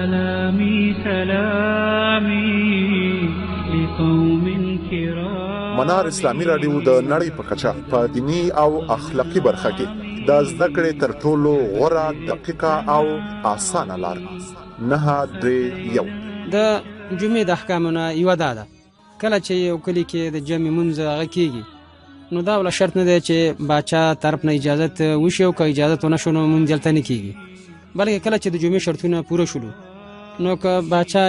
سلامي لقوم كرام. منار اسلامي رادیو د نړۍ په کچه په دینی او اخلاقی برخه کې د زده کړې تر ټولو غوره دقیقه او اسانه لار 931 د جمعې د احکامونه یو ده. کله چې یو کلی کې د جمعې منځ هغه کېږي نو دا ولا شرط نه دی چې باچا طرف نه اجازت وشي او که اجازت ونه شو نو منځ دلته نه کېږي، بلکې کله چې د جمعې شرطونه پوره شولو نو که باچا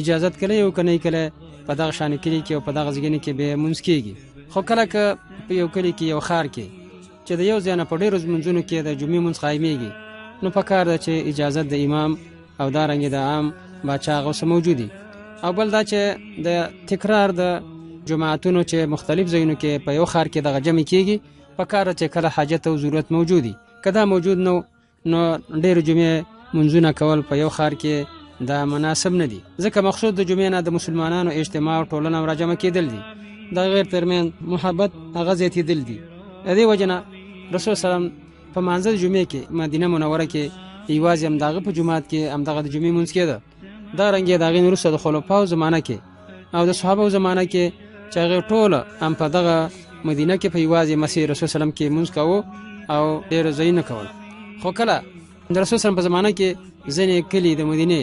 اجازت کړی او که نه کړی په دغه شان کلی کې او په دغه ځای کې به منځ کېږي. خو کله که په یو کلی کې یو ښار کې چې د یو ځای نه په ډېرو منځونو کې د جمعې منځ قایمېږي نو پکار ده چې اجازت د امام او دارنګې د عام باچا هغه اوسه موجودي. او بل دا چې د تکرار د جماعتونو چې مختلف ځایونو کې په یو ښار کې دغه جمع کېږي پکار ده چې کله حاجت او ضرورت موجودي. که دا موجود نو ډېرو جمعې منځونه کول په یو ښار کې دا مناسب نه دي، ځکه مقصود د جمعې نه د مسلمانانو اجتماع او ټولنه راجمع کېدل دي، د غیر ترمن محبت هغه زیاتېدل دي. د دې وجه نه رسول سلام په مانځه د جمعې کې مدینه منوره کې یوازې همدغه په جومات کې همدغه د جمعې منځ کېده. دارنګې د هغې نه وروسته د خلفاو زمانه کې او د صحابو زمانه کې چې هغې ټوله هم په دغه مدینه کې په یوازې مسیح رسول سلام کې منځ کوو او ډېر ځایونه کول. خو کله د رسول سلام په زمانه کې ځینې کلي د مدینې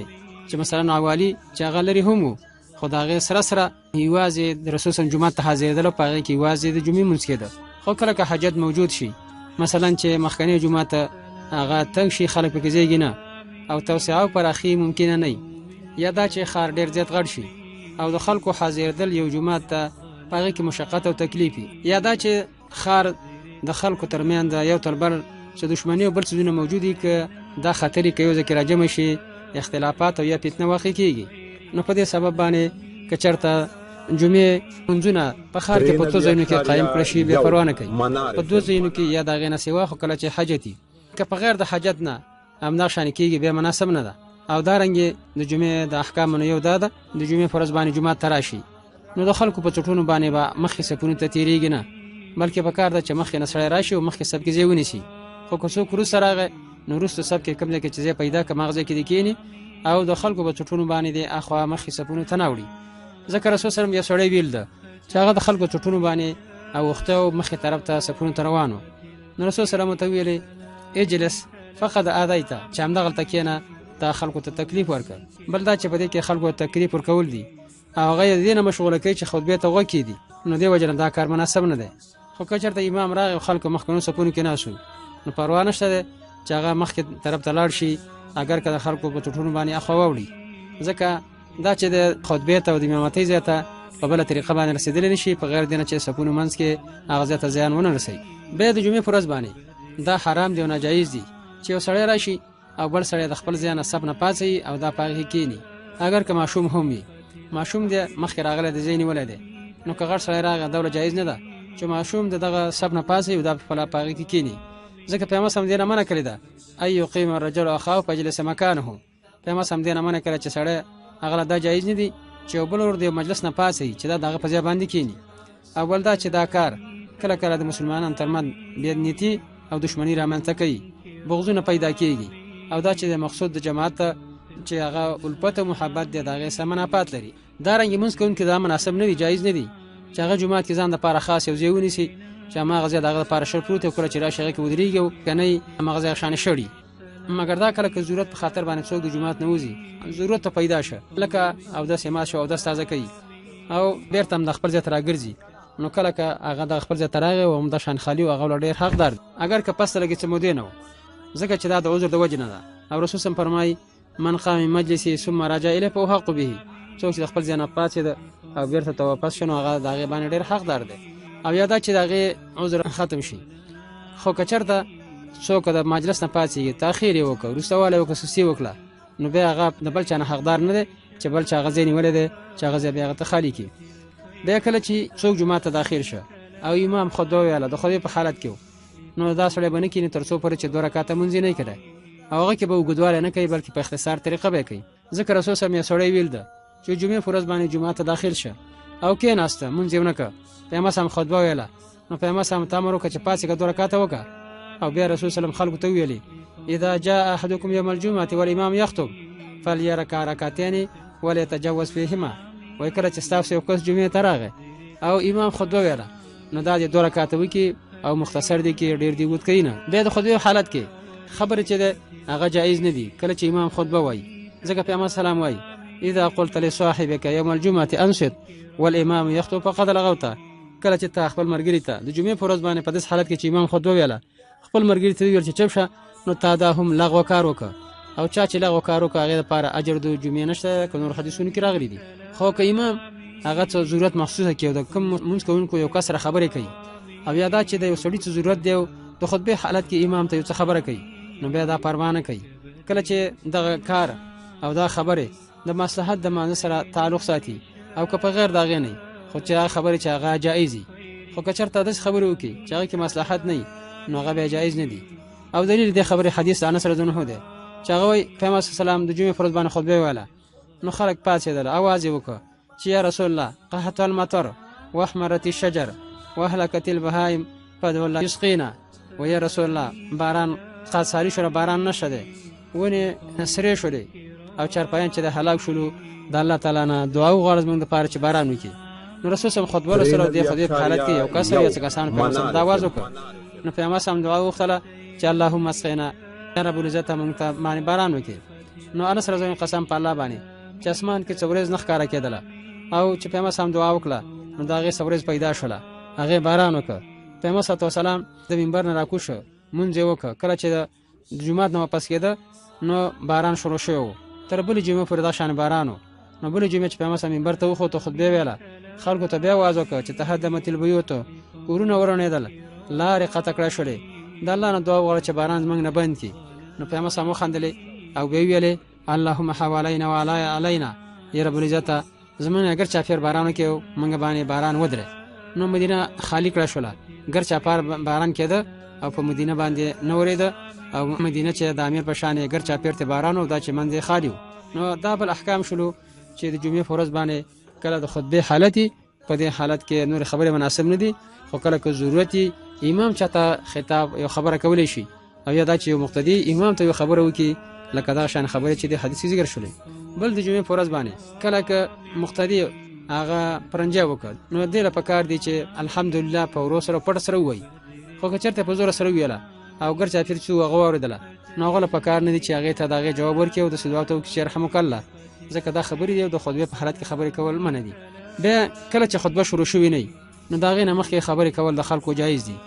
چې مثلا عوالي چې هغه لرې هم وو خو د هغې سره یوازې د رسول سلام جومات ته حاضرېدل او په هغې کې یوازې د جمعې منځ کېده. خو کله که حاجت موجود شي مثلا چې مخکنی جومات ته هغه تنګ شي خلک پکې ځایږي نه او توسعه او پراخي ممکنه نه یا دا چې ښار ډېر زیات غټ شي او د خلکو حاضرېدل یو جومات ته په هغې کې مشقت او تکلیف یا دا چې ښار د خلکو ترمنځ د یو تر بل څه دښمني او بل څیزونه موجود دي که دا خطرې که یو ځای کې راجمع شي اختلافات او یا فتنه واقع کېږي. نو په دې سبب باندې که چېرته جمعې منځونه په ښار کې په څو ځایونو کې قایم کړی شي بیا پروا نه کوي، په دوه ځایونو کې یا د هغې نه سوا خو کله چې حاجت وي که په غیر د حاجت نه همدغه شانې کېږي بیا مناسب نه ده. او دارنګې د جمعې د احکامو نه یو دا ده د جمعې په ورځ باندې جومات ته راشي نو د خلکو په چټونو باندې به مخکې صفونو ته تېرېږي نه، بلکې پکار ده چې مخکې نه سړی راشي او مخکې صف کې ځای ونیسي. خو که څوک وروسته راغی نو وروسته صف کې کوم ځای کې چې ځای پیدا کړه هغه ځای کې دې کښېني او د خلکو په چټونو باندې دې اخوا مخکې صفونو ته نه وړي، ځکه رسول سلم یو سړی ویل ده چې هغه د خلکو چټونو باندې اوښته او مخکې طرف ته صفونو ته روان و. نو رسول سلم ورته ویلې اجلس فقد آذیته چې همدغه هلته کښېنه دا خلکو ته تکلیف ورکړ. بل دا چې په دې کې خلکو ته تکلیف ورکول دي او هغه یې دې نه مشغوله کوي چې خطبې ته غوږ کېږدي نو دې وجه نه دا کار مناسب نه دی. خو که چېرته امام راغی او خلکو مخکنو صفونو کې ناست وو نو پروا نشته دی چې هغه مخکې طرف ته لاړ شي اگر که د خلکو په چټونو باندې اخوا واوړي، ځکه دا چې د خطبې ته او د امامتۍ ځای ته په بله طریقه باندې رسېدلی نه شي په غیر دې نه چې صفونو منځ کې هغه ځای ته زیان ونه رسوي. بیا د جمعې په ورځ باندې دا حرام دی او ناجایز دی چې یو سړی راشي او بل سړی د خپل ځای نه صف نه پاڅوي او دا په هغې کښېني، اگر که ماشوم هم وي ماشوم دی مخکې راغلی د ځای نیولی دی نو که غټ سړی راغی دا جایز نه ده چې ماشوم د دغه صف نه پاڅوي او دا په هغې کې کښېني، ځکه پیغمبر صلی الله علیه وسلم دې نه منع کړې ده ای یقیم الرجل اخاه فاجلس مکانه. پیغمبر صلی الله علیه وسلم دې نه منع کړې چې سړی هغه دا جایز نه دي چې یو بل ور د مجلس نه پاڅوي چې دا د هغه په ځای باندې کښېني. اول دا چې دا کار کله کله د مسلمانانو ترمنځ بېنیتي او دښمني رامنځته کوي، بغضونه پیدا کېږي او دا چې د مقصود د جماعت ته چې هغه الفت او محبت دی د هغې سره منافات لري. دارنګې منځ کوونکي دا مناسب نه دي جایز نه دي چې هغه جومات کې ځان دپاره خاص یو ځای ونیسي چې هماغه ځای د هغه دپاره شړ پروت او کله چې راشي هغې کې ودرېږي او که نه یې هماغه ځای شانې شړي. مګر دا کله که ضرورت په خاطر باندې څوک د جومات نه وځي ضرورت ته پیدا شه لکه اودس یې مات شو اودس تازه کوي او بېرته هم د خپل ځای ته راګرځي نو کله که هغه د خپل ځای ته راغی او همدا شان خالي و هغه له ډېر حقدار اگر که پس ته لګي څه مودې نه و، ځکه چې دا د عذر د وجې نه ده. او رسول صلی فرمایي من قام من مجلسه ثم رجع الیه فهو حق به، څوک چې د خپل ځای نه پاڅېده او بېرته ته واپس شو نو هغه د هغې باندې ډېر حقدار دی. او یا دا چې د هغې عذر ختم شي. خو که چېرته څوک د مجلس نه پاڅېږي تاخیر یې وکړه وروسته والی وکړه سستي وکړه نو بیا هغه د بل چا نه حقدار نه دی چې بل چا هغه ځای نیولی دی چې هغه ځای بیا هغه ته خالي کړي. بیا کله چې څوک جومات ته داخل شه او امام خطبه ویله د خطبې په حالت کې نو دا سړی به نه کښېني تر څو پورې چې 2 رکعته لمونځ یې نه وي کړی او هغه کې به اوږدوالی نه کوي بلکې په اختصار طریقه به یې کوي، ځکه رسول صلی الله علیه وسلم یو سړی ویل ده چې جمعې په ورځ باندې جومات ته داخل شه او کېناسته لمونځ یې ونه کړه پیغمبر صلی الله علیه وسلم خطبه ویله نو پیغمبر صلی الله علیه وسلم ته امر وکړه چې پاڅېږه 2 رکعته وکړه او بیا رسول صلی الله علیه وسلم خلکو ته ویلي اذا جاء احدکم یوم الجمعة والامام یخطب فلیرکع رکعتین ولیتجوز فیهما. وایي کله چې ستاسو یو کس جمعې ته راغی او امام خطبه ویله نو دا د 2 رکعته وکړي او مختصر دی کې ډېر دی اوږد کوي نه. بیا د خطبې حالت کې خبرې چې ده هغه جایز نه دي کله چې امام خطبه وایي، ځکه پیغمبر سلام وایي اذا قلت لصاحبك يوم الجمعه انصت والامام يخطب فقد لغوت. کله چې تا خپل مرګري ته د جمعې په ورځ باندې په داس حالت کې چې امام خطبه ویله خپل مرګري ته ویل چې چپ شه نو تا دا هم لغو کار وکړه، او چا چې لغو کار وکړه هغې دپاره اجر د جمعې نشته که نور حدیثونو کې راغلي دي. خو که امام هغه څه ضرورت محسوسه کړي او د کوم لمونځ کوونکو یو کس سره خبرې کوي او یا دا چې د یو سړي څه ضرورت دی او د خطبې حالت کې امام ته یو څه خبره کوي نو بیا دا پروا نه کوي. کله چې دغه کار او دا خبرې د مصلحت د معنی سره تعلق ساتي او که په غیر د هغې نه خو چې هغه خبرې چې هغه جایز وي، خو که چېرته داسې خبرې وکړي چې هغې کې مصلحت نه وي نو هغه بیا جایز نه دي. او دلیل دې خبرې حدیث انس رضی الله عنه دی چې هغه وایي پیغمبر صلی الله علیه وسلم د جمعې په ورځ باندې خطبه ویله نو خلک پاڅېدل، اواز یې وکړه چې یا رسول الله قحط المطر واحمرت الشجر واهلكت البهائم فادعوا الله يسقينا. و یا رسول الله باران خاصاری شو، باران نشو دی، ونې سرې شولې او چارپایان چې د هلاک شولو د الله تعالی نه دعا وغواړه زموږ دپاره چې باران وکړي. نو رسول صلی خطبه رسول د خطبې په حالت کې یو کس یا څه کسان پیغمبر د आवाज وکړ نو پیغمبر سم دعا وغوښتله چې اللهم اسقنا یا رب العزت موږ ته باندې باران وکړي. نو انس رضی الله قسم په الله باندې چې اسمان کې څورز نه ښکارا کېدله او چې پیغمبر سم دعا وکړه نو دا هغې څورز پیدا شوله، هغې باران وکړ. پیغمبر صلی الله علیه وسلم د منبر نه راکوز شو، مونځ یې وکړه. کله چې د جومات نه واپس کېده نو باران شروع شوی و، تر بلې جمعې پورې دا شان باران و. نو بلې جمعې چې پیغمبر منبر ته وخوت خطبه ویله خلکو ته بیا آواز وکړه چې تهدمت البیوت، کورونه ورانېدل، لارې قطع کړه شولې، د الله نه دعا وغواړه چې باران زموږ نه بند کړي. نو پیغمبر صاحب وخندلې او بیا ویلې اللهم حوالینا وعلی علینا، یا رب العزته زموږ اگر چاپېر باران وکړي موږ باندې باران ودرې. نو مدینه خالی کړه شوله، ګر چاپار باران کېده او په مدینه باندې نه ورېده او مدینه چې د امیر په شان یې ګر چاپېر ته باران و دا چې منځ یې خالي و. نو دا بل احکام شلو چې د جمعې په ورځ باندې کله د خطبې حالت په دې حالت کې نور خبرې مناسب نه دي، خو کله که ضرورت امام چاته خطاب یو خبره کولی شي او یا دا چې یو مقتدی امام ته یو خبره وکړي لکه دا شان خبرې چې د حدیث ذکر شولې. بل د جمعې په ورځ باندې کله که مقتدی هغه پرنجه وکړ نو دې له پکار دی چې الحمدلله په ورو سره پټ سره ووایي، خو که چېرته په زوره سره وویله او ګر چاپېر چې هغه واورېدله نو هغه له پکار نه دي چې هغې ته د هغې جواب ورکړي او داسې دعا ته وکړي چې یرحمک الله، ځکه دا خبرې دي او د خطبې په حالت کې خبرې کول منع دي. بیا کله چې خطبه شروع شوې نه وي نو د هغې نه مخکې خبرې کول د خلکو جایز دي.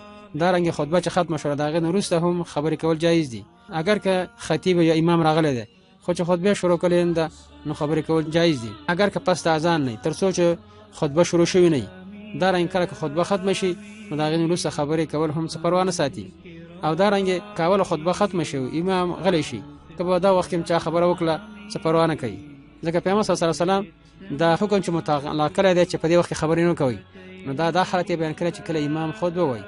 دارنګې خطبه چې ختمه شوه د هغې نه وروسته هم خبرې کول جایز دي، اگر که خطیب یا امام راغلی دی خو چې خطبه شروع کړې ده نو خبرې کول جایز دي. اگر که پس د اذان نه تر څو چې خطبه شروع شوې نه وي، دارنګې کله که خطبه ختمه شي نو د هغې نه وروسته خبرې کول هم څه پروا نه ساتي. او دارنګې که اوله خطبه ختمه شي امام غلی شي که په دا وخت کې چا خبره وکړه څه پروا نه کوي، ځکه پیغمبر صلی الله علیه وسلم دا حکم چې متعلق کړی دی چې په دې وخت کې خبرې نه کوي نو دا حالت یې بیان کړی چې کله امام خطبه وایي.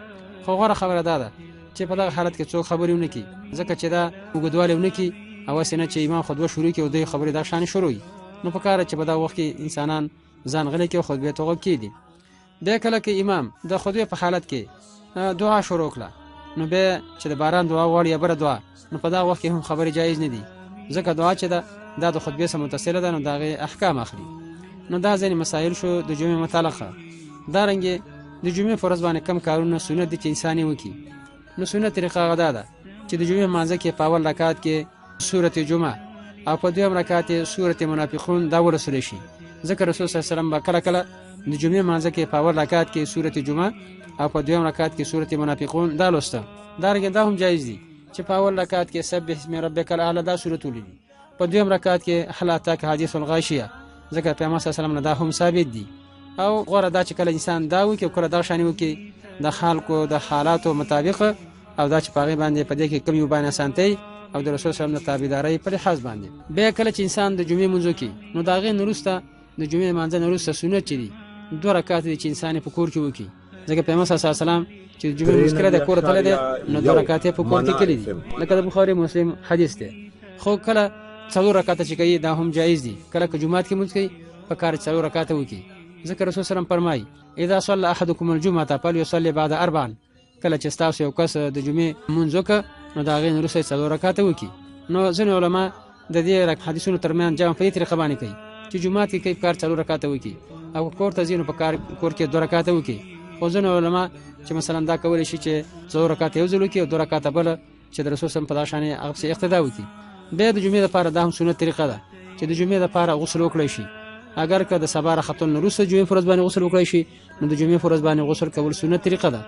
خو غوره خبره دا ده چې په دغه حالت کې څوک خبرې ونه کړي، ځکه چې دا اوږدوالی ونه کړي او هسې نه چې امام خطبه شروع کړي او دوی خبرې دا شانې شروع وي. نو پکار ده چې په دغه وخت کې انسانان ځان غلی کړي او خطبې ته غوږ کېږدي. بیا کله کې امام د خطبې په حالت کې دعا شروع کړه نو بیا چې د باران دعا وغواړي یا بله دعا نو په دغه وخت کې هم خبرې جایز نه دي، ځکه دعا چې ده دا د خطبې سره متصله ده نو د هغې احکام اخلي. نو دا ځینې مسایل شو د جمعې متعلقه. دارنګې د جمعې په ورځ باندې کم کارونه سنت دي چې انسان یې وکړي. نو سنت طریقه هغه دا ده چې د جمعې لمانځه کې په اول رکعت کې سورت جمعه او په دویم رکعت کې سورت منافقون دا ولوستلی شي، ځکه رسول صلی الله علیه وسلم به کله کله د جمعې لمانځه کې په اول رکعت کې سورت جمعه او په دویم رکعت کې سورت منافقون دا لوسته. دارنګې دا هم جایز دي چې په اول رکعت کې سبح اسم ربک الاعلی دا سورتونه دي، په دویم رکعت کې هل اتاک حدیث الغاشیه، ځکه پیغمبر صلی الله علیه وسلم نه دا هم ثابت دي. او غوره دا چې کله انسان دا وکړي او کله دا شانې وکړي د خلکو د حالاتو مطابق او دا چې په هغې باندې په دې کې کوم یو باندې اسانتۍ او د رسول صلی الله علیه وسلم د تابعدارۍ په لحاظ باندې. بیا کله چې انسان د جمعې لمونځ وکړي نو د هغې نه وروسته د جمعې لمانځه نه وروسته سنت چې دي 2 رکعات دي چې انسان په کور کې وکړي، ځکه پیغمبر صلی الله علیه وسلم چې د جمعې لمونځ کړی دی کور ته تللی دی نو 2 رکعات په کور کې کړي دي، لکه د بخاري مسلم حدیث دی. خو کله 4 رکعاته چې کوي دا هم جایز دي، کله که جمعات کې لمونځ کوي پکار 4 رکعاته وکړي، ځکه رسول صلی الله علیه وسلم فرمایي اذا صلى احدكم الجمعه فليصلي بعد 4، کله چې ستاسو یو کس د جمعې لمونځ وکړه نو د هغې نه وروسته 4 رکعاته وکړي. نو ځینې علما د دې حدیثونو ترمن جمع په دې طریقه باندې کوي چې جمعات کې کوي کار 4 رکعات وکي او کور ته ځینو په کور کې 2 رکعات وکي خو ځینو علما چې مثلا دا کولی شي چې 4 رکعات یو ځل وکي او 2 رکعات بل چې د رسول سم په داشانه هغه څه اقتدا وکي به د جمعې لپاره دا هم سنت طریقه ده چې د جمعې لپاره غسل وکړي شي اگر که د سبا راختل نه وروسته جمعې فرض باندې غسل وکړي شي نو د جمعې فرض باندې غسل کول سنت طریقه ده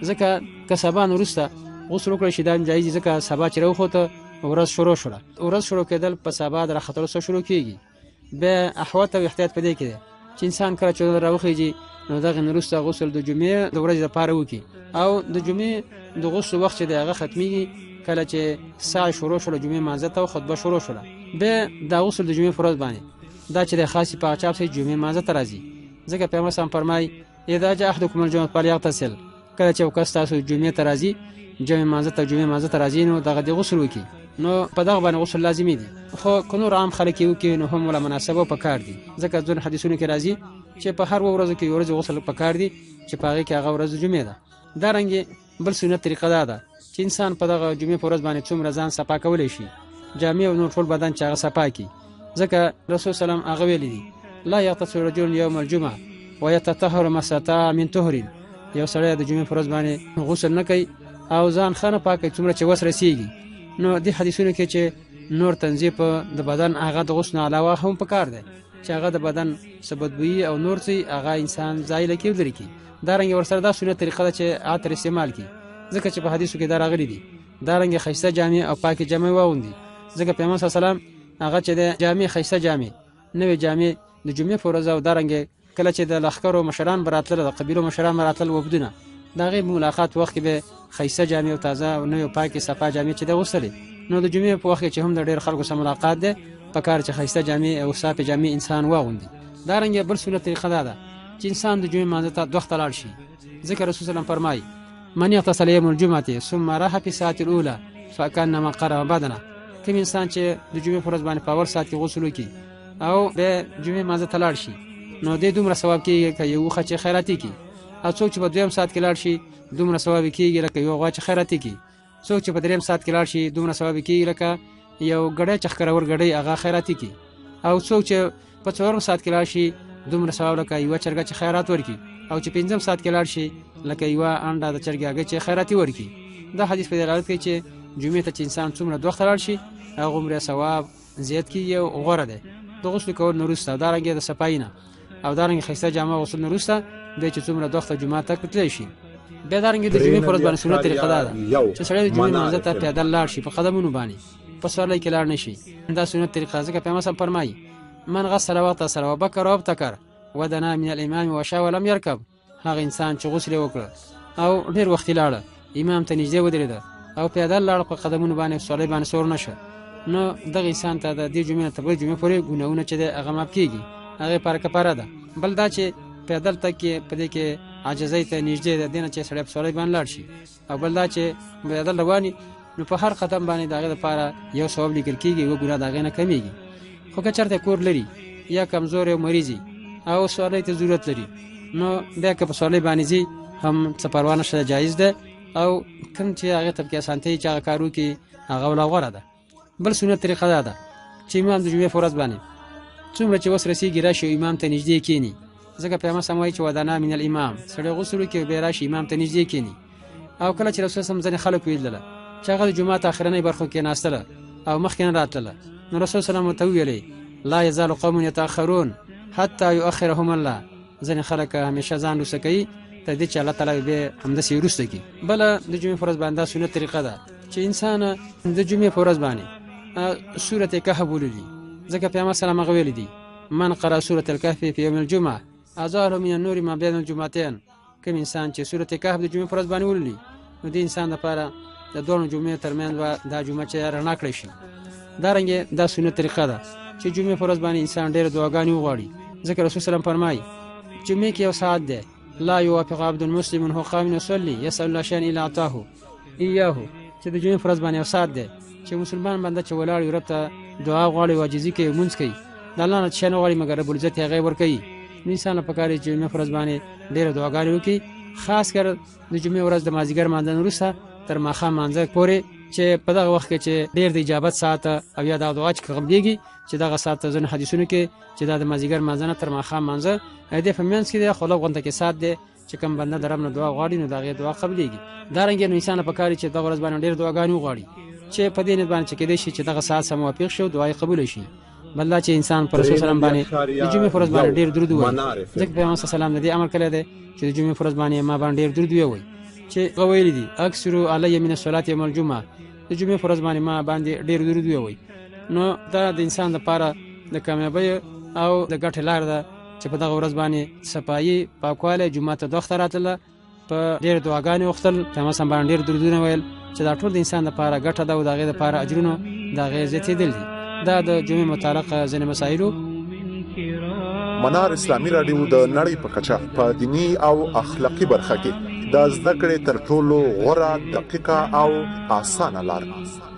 ځکه که سبا نه وروسته غسل وکړي شي دا جایز ځکه سبا چې راوخته ورځ شروع شوه ورځ شروع کېدل په سبا د راختلو سره شروع کیږي به احوط او احتیاط پدې کې ده چې انسان کله چې راوخیږي نو دغه وروسته غسل د جمعې د ورځې لپاره وکړي او د جمعې د غسل وخت چې دغه ختميږي کله چې ساعه شروع شوه جمعې مانځه ته خطبه شروع شوه به د غسل د جمعې فرض باندې دا چې د خاصی په اچاب سي جمعې مانځه ته راځي ځکه پیغمبر سم فرمای اذا جاء احدكم الجمعه فليغتسل کله چې وکړ تاسو جمعې ته راځي جمعې مانځه ته راځي نو دغه د غسل وکړي نو په دغه باندې غسل لازمي دي خو کنور عام خلک یو کې نو هم ولا مناسبه په کار دي ځکه ځون حدیثونو کې راځي چې په هر ورځ کې ورځ غسل په کار دي چې په هغه کې هغه ورځ جمعې ده دا رنګ بل سنت طریقه ده چې انسان په دغه جمعې په ورځ باندې څومره ځان صفا کولی شي جامع او نور ټول بدن چې هغه صفا کی ځکه رسول سلام هغه ویلي دي لا يغتسل رجل يوم الجمعه ويتطهر ما استطاع من طهر یو سړی د جمعې په ورځ باندې غسل نه کوي او ځان خانه پاکي څومره چې وس رسیږي نو د حدیثونو کې چې نور تنظیف د بدن هغه د غسل علاوه هم پکار دی چې هغه د بدن سبدبوي او نور څه هغه انسان زایل کې ودرې کی دا رنګ ورسره دا سنت طریقه ده چې عطر استعمال کی ځکه چې په حدیثو کې دا راغلي دي دا رنګ خیسته جامع او پاکي جامع واوندي ځکه پیغمبر صلی الله علیه وسلم هغه چې د جامع خیسته جامع نوې جامع د جمعې فرض او دا رنګ کله چې د لخر او مشران براتل د قبیلو مشران براتل وبدونه دا غي ملاقات وخت به خیسته جامع او تازه او نوې پاکي صفا جامع چې د غسل نو د جمعې په وخت کې هم د ډېر خلکو سره ملاقات ده په کار چې خیسته جامع او صاف جامع انسان واغوندي دا رنګ بل سنت طریقه ده چې انسان د جمعې مانځه ته دوخت لاړ شي ذکر رسول الله فرمایي من يغتسل يوم الجمعه ثم راح في الساعه الاولى فكانما قرب بدنه کوم انسان چې د جمعې فرض باندې په اول ساعت کې غسل وکړي او د جمعې مانځه ته لاړ شي نو د دومره ثواب کېږي که یو خچ خیراتی کی او څوک چې په دویم ساعت کې لاړ شي دومره ثواب کېږي لکه یو غواچ خیراتی کی څوک چې په دریم ساعت کې لاړ شي دومره ثواب کېږي لکه یو غړې چخکرور غړې هغه خیراتی کی او څوک چې په څلورم ساعت کې لاړ شي دومره ثواب لکه یو چرګ چې خیرات ورکي او چې پنځم ساعت کې لاړ شي لکه یو انډا د چرګ هغه چې خیراتی ورکي دا حدیث په دلالت کوي چې جمعې ته چې انسان څومره دوخت لاړ شي هغه عمره ثواب زیات کیږي او غوړه ده د غسل کول نورسته دا رنګ د صفاینه او دا رنګ خیسته جامه غسل نورسته د چې څومره دوخت جمعه ته کتلی شي به دا رنګ د جمعې پر باندې سنت طریقه ده چې سړی د جمعې منځ ته پیدل لاړ شي په قدمونو باندې په سوالای کې لاړ نشي دا سنت طریقه ځکه پیغمبر صلی الله علیه وسلم فرمایي من غسل وغتسل وبكر وابتكر ودنا من الامام وشا ولم يركب هغه انسان چې غسل وکړ او ډیر وخت لاړ امام ته نږدې ودرېد او پیدل لاړ په قدمونو باندې سوالای باندې سور نشه نو دغه انسان ته د دې جمعې ته به جمعې پورې ګناونه چې هغه ماف کیږي هغه پر کفاره ده بل دا چې پیدل تک کې پدې کې عاجزۍ ته نږدې ده دینه چې سړی په سوالای باندې لاړ شي او بل دا چې پیدل رواني نو په هر قدم باندې دغه لپاره یو ثواب لیکل کیږي او ګناه دغه نه کمیږي خو که چرته کور لري یا کمزور او مریضي او سوالای ته ضرورت لري نو دا که په سوالای باندې زی هم سپروانه شته جایز ده او کوم چې هغه ته کې اسانتي چې هغه کارو کې هغه ولا غوړه ده بل سنت طریقه ده چې امام د جمعې فرض باندې څومره چې وس رسیږي راشي امام ته نږدې کینی ځکه پیغمبر سموي چې ودانا من الامام سړی غسل کې به راشي امام ته نږدې کینی او کله چې رسول سم ځنه خلک ویل چې هغه د جمعه اخرنۍ برخو کې ناستله او مخکې نه راتله نو رسول سلام ته ویلي لا يزال قوم يتاخرون حتى يؤخرهم الله ځنه خلک همیشه ځان وسکي ته دې چې الله تعالی به همداسې ورسته کی بل د جمعې فرض باندې سنت طریقه ده چې انسان د جمعې فرض باندې سورته کهف ولولي ځکه پیغمبر سلام هغه ویل دي من قرأ سورة الكهف في يوم الجمعة أزاله من النور ما بين الجمعتين کوم انسان چې سورته کهف د جمعې فرض باندې ولولي نو د انسان لپاره د دوه جمعې ترمنځ دا جمعه چې رڼا کړی شي دا رنګ دا سنت طریقه ده چې جمعې فرض باندې انسان ډېر دعاګانې وغواړي ځکه رسول سلام فرمایي جمعې کې یو ساعت ده لا يوافق عبد مسلم هو قائم يصلي يسأل الله شيئا الا اعطاه اياه چې د جمعې فرض باندې یو ساعت ده چې مسلمان بنده چې ولاړ یو رب ته دعا غواړي واجزي کوي مونږ کوي د الله نه شنه غواړي مګر رب العزت هغه ور کوي انسان په کار چې جمعې فرض باندې ډېر دعاګانې وکړي خاص کر د جمعې ورځ د مازیګر مانځنه وروسته تر ماښام مانځه پورې چې په دغه وخت کې چې ډېر د اجابت ساعت او یا د دعا چې قبلېږي چې دغه ساعت ځینې حدیثونو کې چې دا د مازدیګر مانځه نه تر ماښام مانځه د په منځ کې د خلق غونډه کې ساعت دی چې کوم بنده د رب نه دعا غواړي نو د هغې دعا قبلېږي. دارنګې نو انسان په کار چې دغه ورځ باندې ډېر دعاګانې وغواړي چې په دې نیت باندې چې کېدای شي چې دغه ساعت سره موافق شي او دعا یې قبوله شي. بل دا چې انسان پر رسول سلام باندې د جمعې په ورځ باندې ډېر درود ووایي، ځکه پیغمبر صلی الله علیه وسلم د دې امر کړی دی چې د جمعې په ورځ باندې ما باندې ډېر درود ووایي چې هغه ویلي دي اکثروا علی من الصلاه یوم الجمعه، د جمعې په ورځ باندې ما باندې ډېر درود ووایي. نو دا د انسان لپاره د کامیابۍ او د ګټې لار ده چې په دغه ورځ باندې صفایي پاکوالی جومات ته د وخته راتله، په ډېر دعاګانې وختل، پیغمبر صلی الله علیه وسلم باندې ډېر درودونه ویل چې دا ټول د انسان لپاره ګټه ده او د هغې دپاره اجرونه د هغې زیاتېدل دي. دا د جمعې متعلق ځینې مسایلو. منار اسلامي رادیو د نړۍ په کچه په دینی او اخلاقی برخه کې د زده کړې تر ټولو غوره، دقیقه او اسانه لار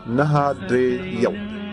931